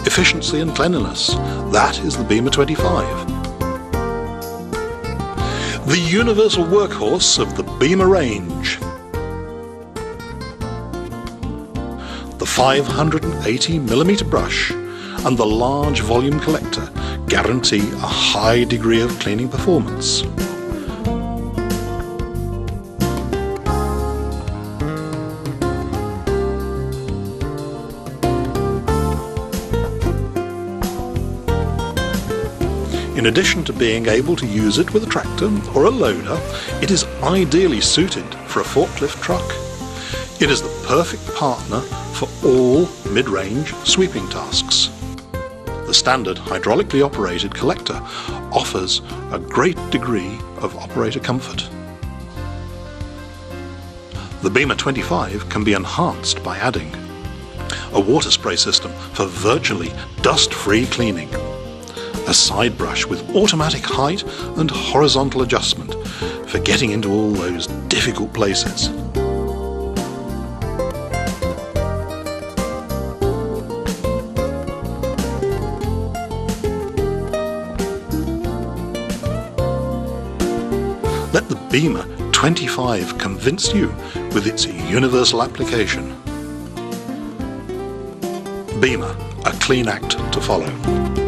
efficiency and cleanliness. That is the Bema 25. The universal workhorse of the Bema range. The 580mm brush and the large volume collector guarantee a high degree of cleaning performance. In addition to being able to use it with a tractor or a loader, it is ideally suited for a forklift truck. It is the perfect partner for all mid-range sweeping tasks. The standard hydraulically operated collector offers a great degree of operator comfort. The Bema 25 can be enhanced by adding a water spray system for virtually dust-free cleaning, a side brush with automatic height and horizontal adjustment for getting into all those difficult places. Let the Bema 25 convince you with its universal application. Bema, a clean act to follow.